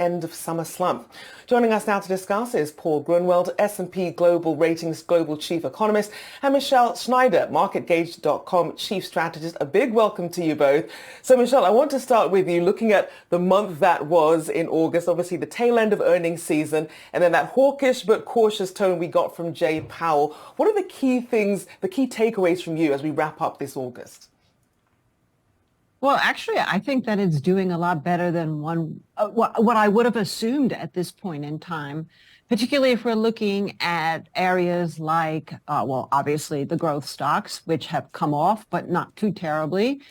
end of summer slump. Joining us now to discuss is Paul Gruenwald, S&P Global Ratings Global Chief Economist, and Michelle Schneider, MarketGauge.com Chief Strategist. A big welcome to you both. So Michelle, I want to start with you looking at the month that was in August, obviously the tail end of earnings season, and then that hawkish but cautious tone we got from Jay Powell. What are the key things, the key takeaways from you as we wrap up this August? Well, actually, I think that it's doing a lot better than what I would have assumed at this point in time, particularly if we're looking at areas like, obviously the growth stocks, which have come off, but not too terribly.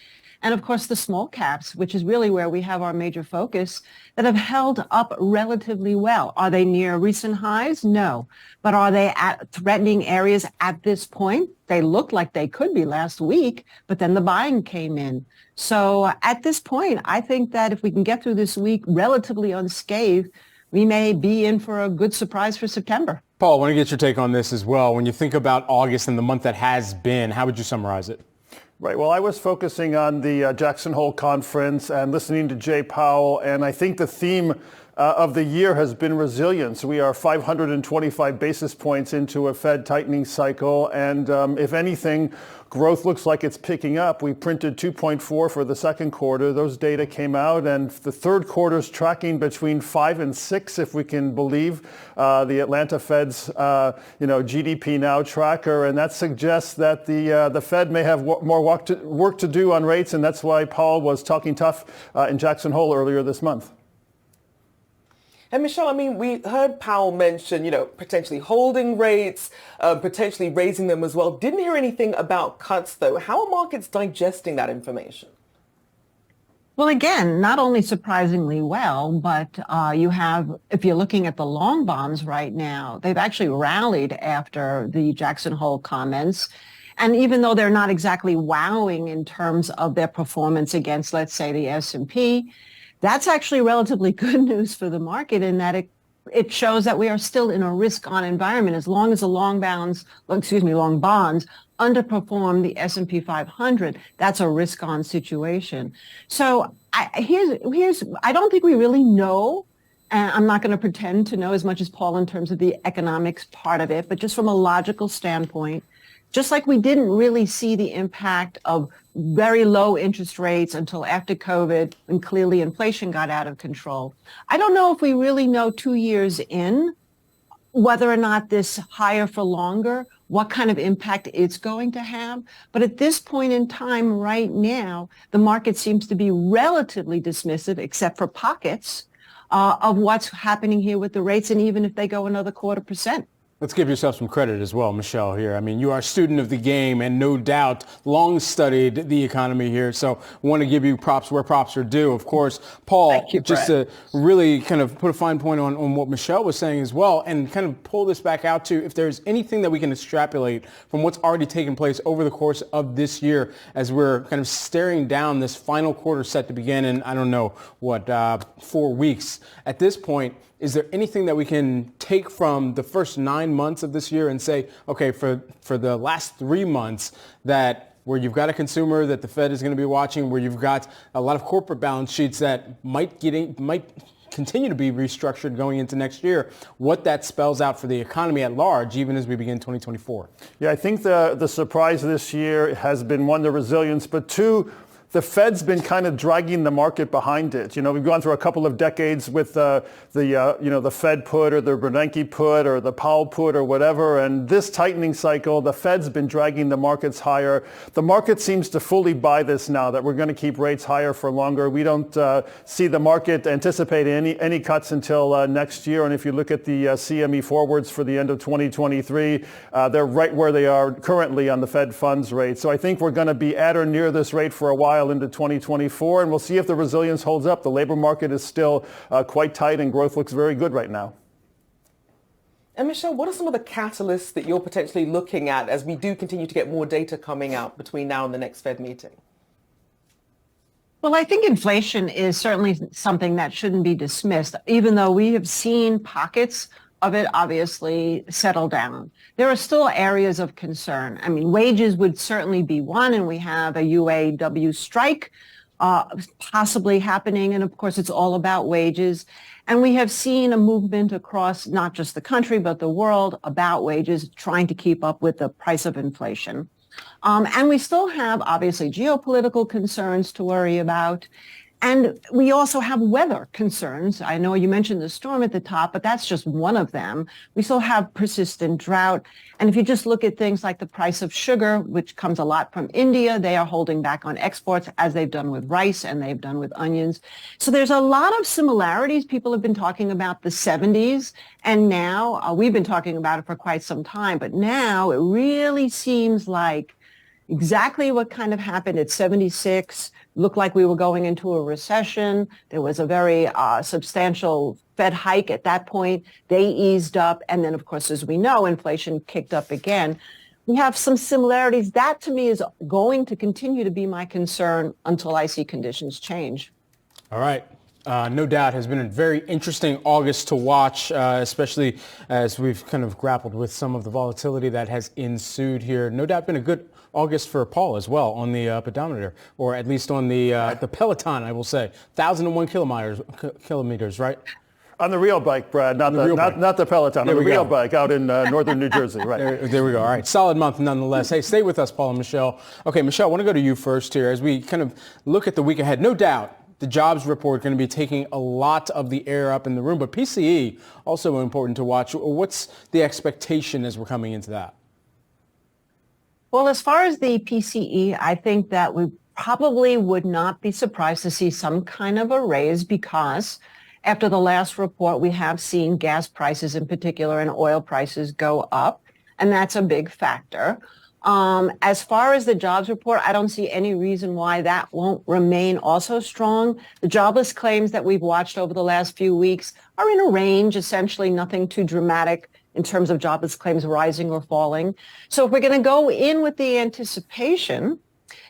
And of course, the small caps, which is really where we have our major focus, that have held up relatively well. Are they near recent highs? No. But are they at threatening areas at this point? They looked like they could be last week, but then the buying came in. So at this point, I think that if we can get through this week relatively unscathed, we may be in for a good surprise for September. Paul, I want to get your take on this as well. When you think about August and the month that has been, how would you summarize it? Right. Well, I was focusing on the Jackson Hole conference and listening to Jay Powell, and I think the theme of the year has been resilience. We are 525 basis points into a Fed tightening cycle, and if anything, growth looks like it's picking up. We printed 2.4 for the second quarter. Those data came out, and the third quarter is tracking between 5 and 6, if we can believe the Atlanta Fed's GDP Now tracker, and that suggests that the Fed may have more work to do on rates, and that's why Powell was talking tough in Jackson Hole earlier this month. And Michelle, I mean, we heard Powell mention, potentially holding rates, potentially raising them as well. Didn't hear anything about cuts, though. How are markets digesting that information? Well, again, not only surprisingly well, but you have, if you're looking at the long bonds right now, they've actually rallied after the Jackson Hole comments. And even though they're not exactly wowing in terms of their performance against, let's say, the S&P, that's actually relatively good news for the market in that it shows that we are still in a risk-on environment. As long as the long bonds underperform the S&P 500, that's a risk-on situation. So I don't think we really know, and I'm not going to pretend to know as much as Paul in terms of the economics part of it, but just from a logical standpoint, just like we didn't really see the impact of very low interest rates until after COVID, when clearly inflation got out of control. I don't know if we really know 2 years in whether or not this higher for longer, what kind of impact it's going to have. But at this point in time right now, the market seems to be relatively dismissive, except for pockets, of what's happening here with the rates, and even if they go another 0.25%. Let's give yourself some credit as well, Michelle, here. I mean, you are a student of the game and no doubt long studied the economy here. So I want to give you props where props are due. Of course, Paul, just to really kind of put a fine point on what Michelle was saying as well and kind of pull this back out to if there's anything that we can extrapolate from what's already taken place over the course of this year as we're kind of staring down this final quarter set to begin in, 4 weeks. At this point, is there anything that we can take from the first 9 months of this year and say, okay, for the last 3 months that where you've got a consumer that the Fed is going to be watching, where you've got a lot of corporate balance sheets that might continue to be restructured going into next year, what that spells out for the economy at large, even as we begin 2024? Yeah, I think the surprise this year has been, one, the resilience, but two, the Fed's been kind of dragging the market behind it. We've gone through a couple of decades with the Fed put or the Bernanke put or the Powell put or whatever. And this tightening cycle, the Fed's been dragging the markets higher. The market seems to fully buy this now, that we're going to keep rates higher for longer. We don't see the market anticipating any cuts until next year. And if you look at the CME forwards for the end of 2023, they're right where they are currently on the Fed funds rate. So I think we're going to be at or near this rate for a while into 2024, and we'll see if the resilience holds up. The labor market is still quite tight, and growth looks very good right now. And Michelle, what are some of the catalysts that you're potentially looking at as we do continue to get more data coming out between now and the next Fed meeting? Well, I think inflation is certainly something that shouldn't be dismissed, even though we have seen pockets of it obviously settle down. There are still areas of concern. I mean, wages would certainly be one, and we have a UAW strike possibly happening. And of course, it's all about wages. And we have seen a movement across not just the country, but the world about wages, trying to keep up with the price of inflation. And we still have, obviously, geopolitical concerns to worry about. And we also have weather concerns. I know you mentioned the storm at the top, but that's just one of them. We still have persistent drought. And if you just look at things like the price of sugar, which comes a lot from India, they are holding back on exports, as they've done with rice and they've done with onions. So there's a lot of similarities. People have been talking about the 70s, and now we've been talking about it for quite some time. But now it really seems like exactly what kind of happened at 76. Looked like we were going into a recession. There was a very substantial Fed hike at that point. They eased up. And then, of course, as we know, inflation kicked up again. We have some similarities. That, to me, is going to continue to be my concern until I see conditions change. All right. No doubt has been a very interesting August to watch, especially as we've kind of grappled with some of the volatility that has ensued here. No doubt been a good August for Paul as well on the pedometer, or at least on the Peloton, I will say. 1,001 kilometers, right? On the real bike, Brad, not the Peloton, on the real bike out in northern New Jersey, right? There we go. All right. Solid month nonetheless. Hey, stay with us, Paul and Michelle. Okay, Michelle, I want to go to you first here as we kind of look at the week ahead. No doubt the jobs report going to be taking a lot of the air up in the room, but PCE also important to watch. What's the expectation as we're coming into that? Well, as far as the PCE, I think that we probably would not be surprised to see some kind of a raise, because after the last report, we have seen gas prices in particular and oil prices go up, and that's a big factor. As far as the jobs report, I don't see any reason why that won't remain also strong. The jobless claims that we've watched over the last few weeks are in a range, essentially nothing too dramatic in terms of jobless claims rising or falling. So if we're going to go in with the anticipation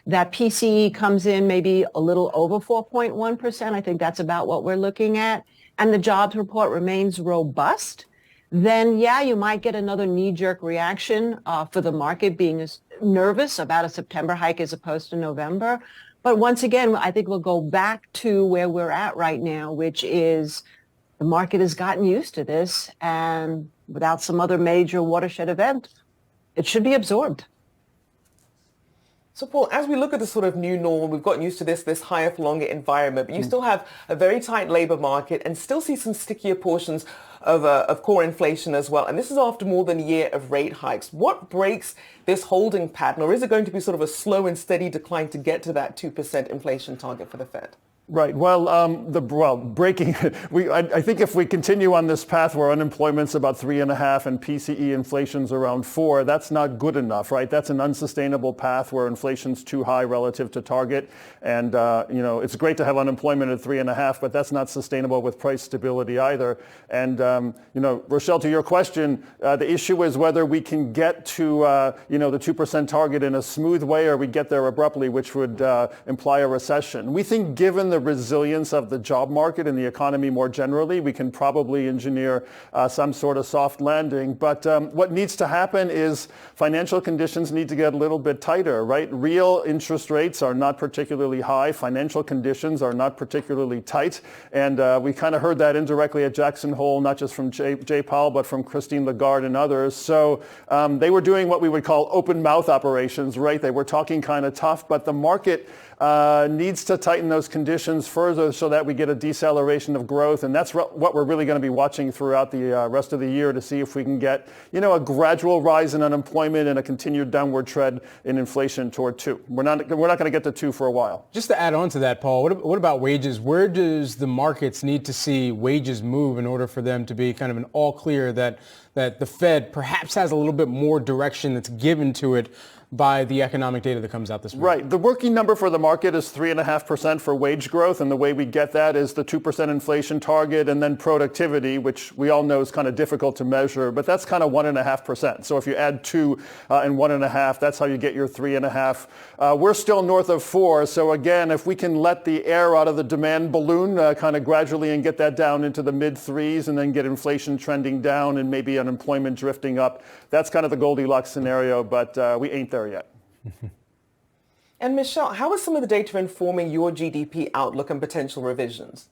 that PCE comes in maybe a little over 4.1%, I think that's about what we're looking at, and the jobs report remains robust, then yeah, you might get another knee-jerk reaction for the market being nervous about a September hike as opposed to November. But once again, I think we'll go back to where we're at right now, which is the market has gotten used to this, and without some other major watershed event, it should be absorbed. So, Paul, as we look at the sort of new normal, we've gotten used to this higher for longer environment, but you still have a very tight labor market and still see some stickier portions of core inflation as well. And this is after more than a year of rate hikes. What breaks this holding pattern, or is it going to be sort of a slow and steady decline to get to that 2% inflation target for the Fed? Right. Well, breaking. I think if we continue on this path where unemployment's about 3.5 and PCE inflation's around 4, that's not good enough, right? That's an unsustainable path where inflation's too high relative to target, and it's great to have unemployment at 3.5, but that's not sustainable with price stability either. And Rochelle, to your question, the issue is whether we can get to the 2% target in a smooth way, or we get there abruptly, which would imply a recession. We think, given the resilience of the job market and the economy more generally, we can probably engineer some sort of soft landing. But what needs to happen is financial conditions need to get a little bit tighter, right? Real interest rates are not particularly high. Financial conditions are not particularly tight. And we kind of heard that indirectly at Jackson Hole, not just from Jay Powell, but from Christine Lagarde and others. So they were doing what we would call open mouth operations, right? They were talking kind of tough, but the market needs to tighten those conditions further so that we get a deceleration of growth. And that's what we're really going to be watching throughout the rest of the year, to see if we can get, a gradual rise in unemployment and a continued downward trend in inflation toward 2. We're not going to get to 2 for a while. Just to add on to that, Paul, what about wages? Where does the markets need to see wages move in order for them to be kind of an all clear that the Fed perhaps has a little bit more direction that's given to it by the economic data that comes out this week? Right. The working number for the market is 3.5% for wage growth, and the way we get that is the 2% inflation target and then productivity, which we all know is kind of difficult to measure, but that's kind of 1.5%. So if you add 2 and 1.5, that's how you get your 3.5. We're still north of 4, so again, if we can let the air out of the demand balloon kind of gradually and get that down into the mid-3s and then get inflation trending down and maybe unemployment drifting up, that's kind of the Goldilocks scenario, but we ain't there yet. And Michelle, how is some of the data informing your GDP outlook and potential revisions?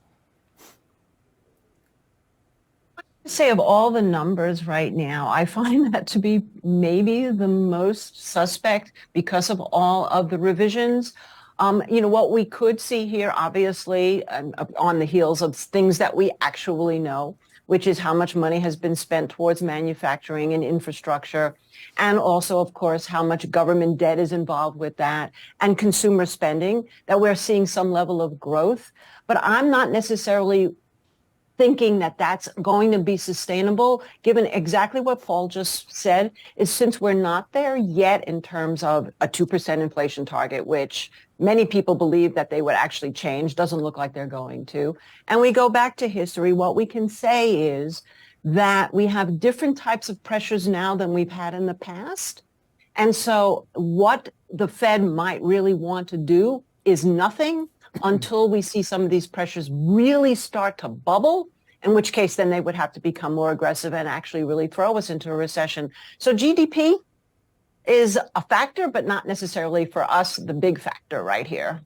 Say of all the numbers right now, I find that to be maybe the most suspect because of all of the revisions. What we could see here, obviously, on the heels of things that we actually know, which is how much money has been spent towards manufacturing and infrastructure, and also, of course, how much government debt is involved with that, and consumer spending, that we're seeing some level of growth. But I'm not necessarily thinking that that's going to be sustainable, given exactly what Paul just said, is since we're not there yet in terms of a 2% inflation target, which many people believe that they would actually change, doesn't look like they're going to. And we go back to history, what we can say is that we have different types of pressures now than we've had in the past. And so what the Fed might really want to do is nothing until we see some of these pressures really start to bubble, in which case then they would have to become more aggressive and actually really throw us into a recession. So GDP is a factor, but not necessarily for us the big factor right here.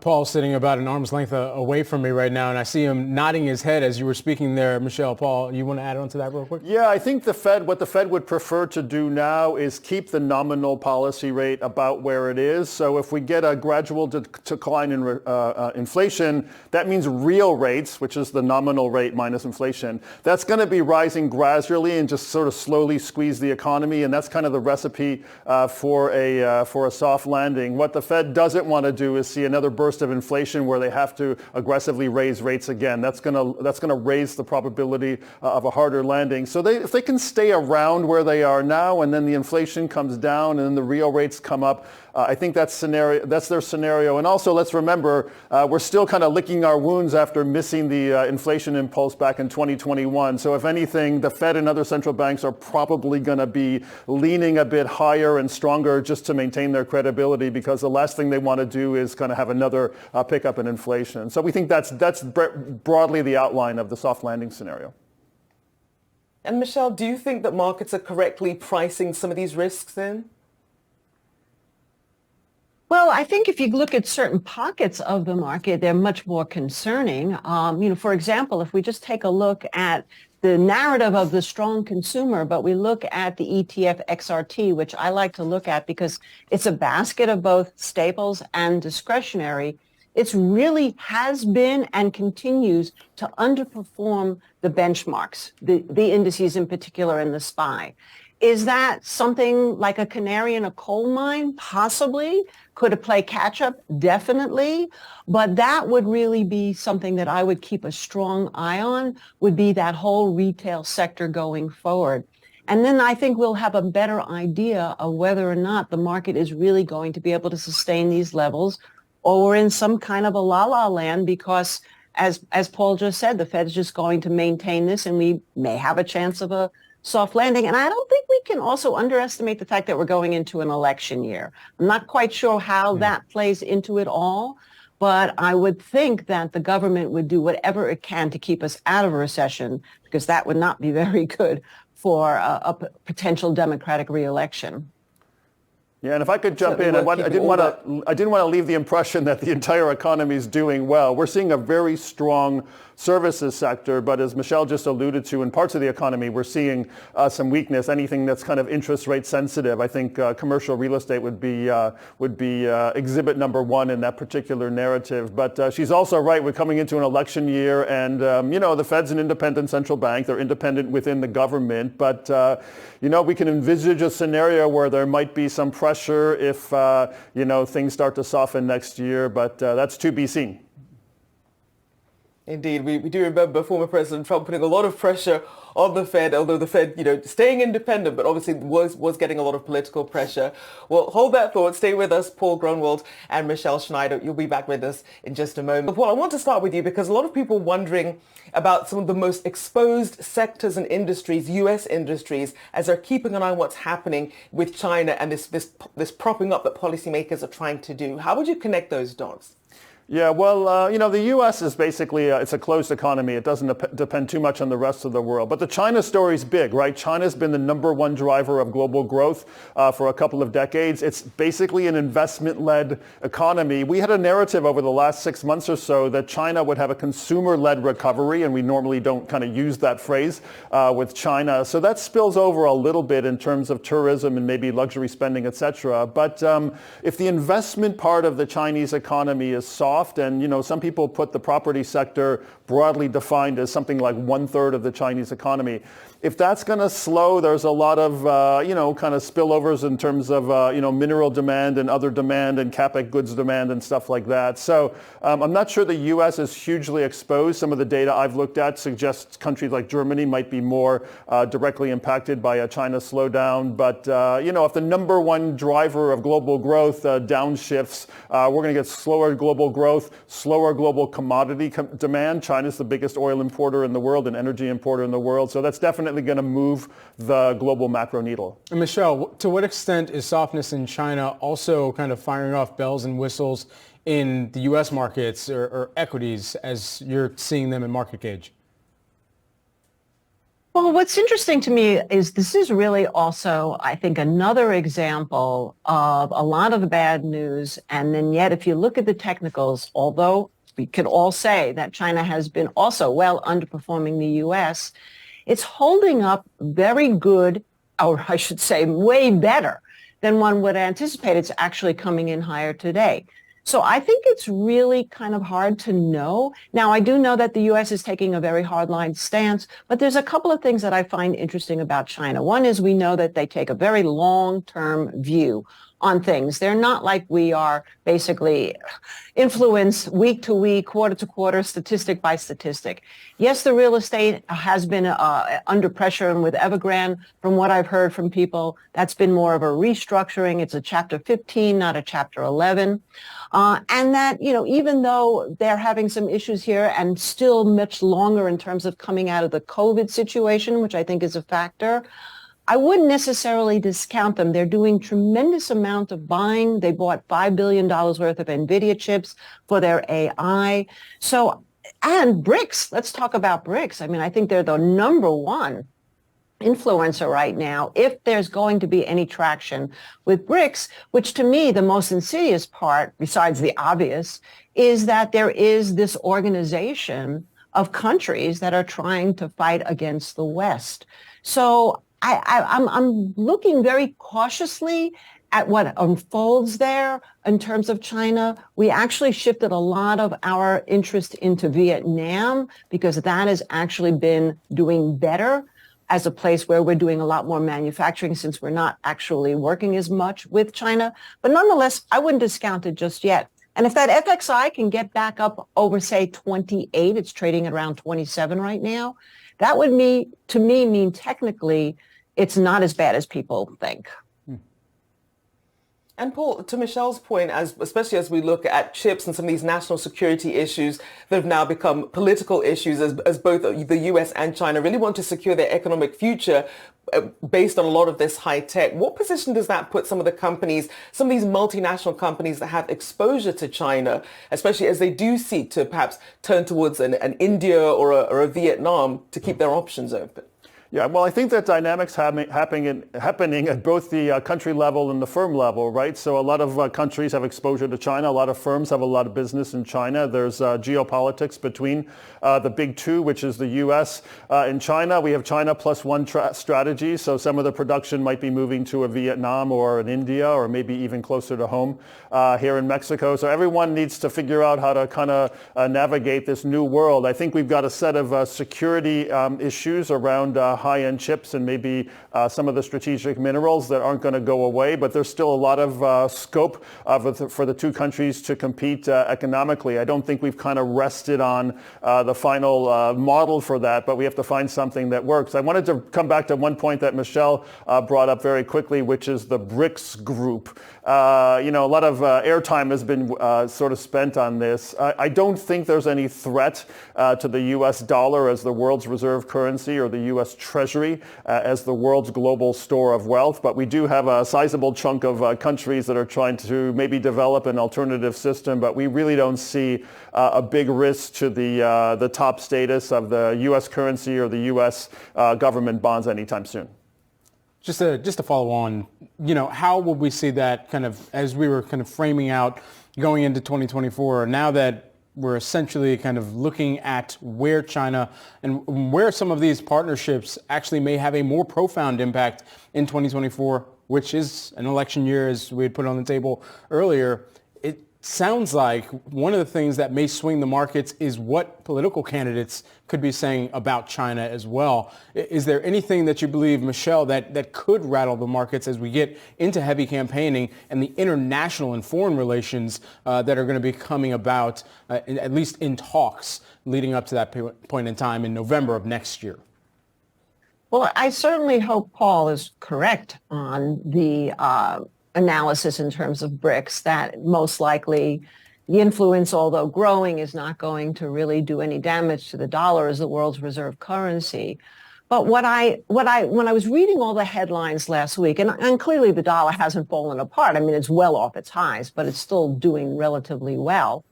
Paul's sitting about an arm's length away from me right now, and I see him nodding his head as you were speaking there. Michelle, Paul, you want to add on to that real quick? Yeah, I think what the Fed would prefer to do now is keep the nominal policy rate about where it is. So if we get a gradual decline in inflation, that means real rates, which is the nominal rate minus inflation, that's going to be rising gradually and just sort of slowly squeeze the economy, and that's kind of the recipe for a soft landing. What the Fed doesn't want to do is see another burst of inflation where they have to aggressively raise rates again. That's going to raise the probability of a harder landing. So if they can stay around where they are now, and then the inflation comes down and then the real rates come up, I think that's their scenario. And also, let's remember, we're still kind of licking our wounds after missing the inflation impulse back in 2021. So if anything, the Fed and other central banks are probably going to be leaning a bit higher and stronger just to maintain their credibility, because the last thing they want to do is kind of have another pickup in inflation. So we think that's broadly the outline of the soft landing scenario. And Michelle, do you think that markets are correctly pricing some of these risks in? Well, I think if you look at certain pockets of the market, they're much more concerning. For example, if we just take a look at the narrative of the strong consumer, but we look at the ETF XRT, which I like to look at because it's a basket of both staples and discretionary, it really has been and continues to underperform the benchmarks, the indices in particular, and the SPY. Is that something like a canary in a coal mine? Possibly. Could it play catch up? Definitely. But that would really be something that I would keep a strong eye on, would be that whole retail sector going forward. And then I think we'll have a better idea of whether or not the market is really going to be able to sustain these levels, or we're in some kind of a la-la land because, as Paul just said, the Fed's just going to maintain this and we may have a chance of a soft landing. And I don't think we can also underestimate the fact that we're going into an election year. I'm not quite sure how that plays into it all, but I would think that the government would do whatever it can to keep us out of a recession, because that would not be very good for a potential Democratic reelection. Yeah, and if I could jump in, I didn't want to leave the impression that the entire economy is doing well. We're seeing a very strong services sector, but as Michelle just alluded to, in parts of the economy, we're seeing some weakness. Anything that's kind of interest rate sensitive, I think commercial real estate would be exhibit number one in that particular narrative. But she's also right. We're coming into an election year, and the Fed's an independent central bank. They're independent within the government, but we can envisage a scenario where there might be some pressure if things start to soften next year. But that's to be seen. Indeed, we do remember former President Trump putting a lot of pressure on the Fed, although the Fed, staying independent, but obviously was getting a lot of political pressure. Well, hold that thought. Stay with us, Paul Gruenwald and Michelle Schneider. You'll be back with us in just a moment. Paul, I want to start with you because a lot of people are wondering about some of the most exposed sectors and industries, U.S. industries, as they're keeping an eye on what's happening with China and this propping up that policymakers are trying to do. How would you connect those dots? Yeah, well, the U.S. is basically, it's a closed economy. It doesn't depend too much on the rest of the world. But the China story is big, right? China's been the number one driver of global growth for a couple of decades. It's basically an investment-led economy. We had a narrative over the last 6 months or so that China would have a consumer-led recovery, and we normally don't kind of use that phrase with China. So that spills over a little bit in terms of tourism and maybe luxury spending, et cetera. But if the investment part of the Chinese economy is soft, and some people put the property sector broadly defined as something like 1/3 of the Chinese economy. If that's going to slow, there's a lot of kind of spillovers in terms of mineral demand and other demand and capex goods demand and stuff like that. So I'm not sure the U.S. is hugely exposed. Some of the data I've looked at suggests countries like Germany might be more directly impacted by a China slowdown. But if the number one driver of global growth downshifts, we're going to get slower global growth, slower global commodity demand. China's the biggest oil importer in the world and energy importer in the world. So that's definitely going to move the global macro needle. And Michelle, to what extent is softness in China also kind of firing off bells and whistles in the U.S. markets or equities as you're seeing them in market gauge? Well, what's interesting to me is this is really also, I think, another example of a lot of the bad news. And then yet, if you look at the technicals, although we could all say that China has been also well underperforming the U.S., it's holding up very good, or I should say way better than one would anticipate. It's actually coming in higher today. So I think it's really kind of hard to know. Now, I do know that the U.S. is taking a very hardline stance, but there's a couple of things that I find interesting about China. One is we know that they take a very long-term view on things. They're not like we are basically influenced week to week, quarter to quarter, statistic by statistic. Yes, the real estate has been under pressure, and with Evergrande, from what I've heard from people, that's been more of a restructuring. It's a Chapter 15, not a Chapter 11. And that, even though they're having some issues here and still much longer in terms of coming out of the COVID situation, which I think is a factor, I wouldn't necessarily discount them. They're doing tremendous amount of buying. They bought $5 billion worth of NVIDIA chips for their AI. So, and BRICS, let's talk about BRICS. I mean, I think they're the number one influencer right now, if there's going to be any traction with BRICS, which to me, the most insidious part, besides the obvious, is that there is this organization of countries that are trying to fight against the West. So I'm looking very cautiously at what unfolds there in terms of China. We actually shifted a lot of our interest into Vietnam because that has actually been doing better as a place where we're doing a lot more manufacturing since we're not actually working as much with China. But nonetheless, I wouldn't discount it just yet. And if that FXI can get back up over, say, 28, it's trading at around 27 right now, that would to me mean technically it's not as bad as people think. And Paul, to Michelle's point, especially as we look at chips and some of these national security issues that have now become political issues as both the US and China really want to secure their economic future based on a lot of this high tech. What position does that put some of the companies, some of these multinational companies that have exposure to China, especially as they do seek to perhaps turn towards an India or a Vietnam to keep their options open? Yeah, well, I think that dynamics happening at both the country level and the firm level, right? So a lot of countries have exposure to China. A lot of firms have a lot of business in China. There's geopolitics between the big two, which is the U.S. and China. We have China plus one strategy. So some of the production might be moving to a Vietnam or an India or maybe even closer to home here in Mexico. So everyone needs to figure out how to kind of navigate this new world. I think we've got a set of security issues around high-end chips and maybe some of the strategic minerals that aren't going to go away, but there's still a lot of scope for the two countries to compete economically. I don't think we've kind of rested on the final model for that, but we have to find something that works. I wanted to come back to one point that Michelle brought up very quickly, which is the BRICS group. A lot of airtime has been sort of spent on this. I don't think there's any threat to the U.S. dollar as the world's reserve currency or the U.S. treasury as the world's global store of wealth, but we do have a sizable chunk of countries that are trying to maybe develop an alternative system, but we really don't see a big risk to the top status of the U.S. currency or the U.S. Government bonds anytime soon. Just to follow on, how would we see that kind of as we were kind of framing out going into 2024, now that we're essentially kind of looking at where China and where some of these partnerships actually may have a more profound impact in 2024, which is an election year, as we had put on the table earlier. It sounds like one of the things that may swing the markets is what political candidates could be saying about China as well. Is there anything that you believe, Michelle, that could rattle the markets as we get into heavy campaigning and the international and foreign relations that are going to be coming about, at least in talks leading up to that point in time in November of next year? Well, I certainly hope Paul is correct on the analysis in terms of BRICS, that most likely the influence, although growing, is not going to really do any damage to the dollar as the world's reserve currency. But when I was reading all the headlines last week, and clearly the dollar hasn't fallen apart. I mean, it's well off its highs, but it's still doing relatively well.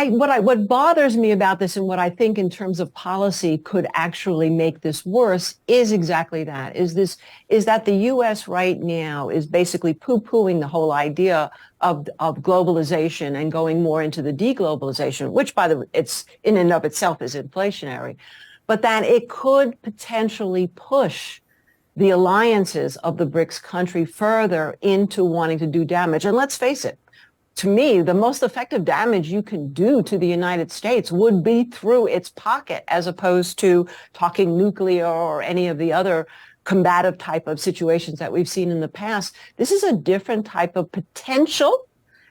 What bothers me about this, and what I think in terms of policy could actually make this worse, is exactly that. Is that the U.S. right now is basically poo-pooing the whole idea of globalization and going more into the deglobalization, which it's in and of itself is inflationary, but that it could potentially push the alliances of the BRICS country further into wanting to do damage. And let's face it, to me, the most effective damage you can do to the United States would be through its pocket, as opposed to talking nuclear or any of the other combative type of situations that we've seen in the past. This is a different type of potential.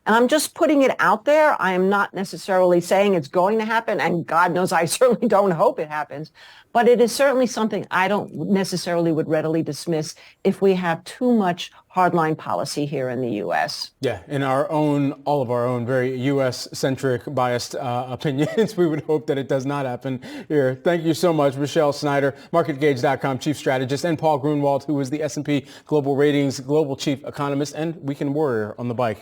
And I'm just putting it out there. I am not necessarily saying it's going to happen, and God knows I certainly don't hope it happens. But it is certainly something I don't necessarily would readily dismiss if we have too much hardline policy here in the U.S. Yeah, in all of our own very U.S.-centric biased opinions, we would hope that it does not happen here. Thank you so much, Michelle Snyder, MarketGauge.com chief strategist, and Paul Gruenwald, who is the S&P Global Ratings Global Chief Economist and Weekend Warrior on the bike.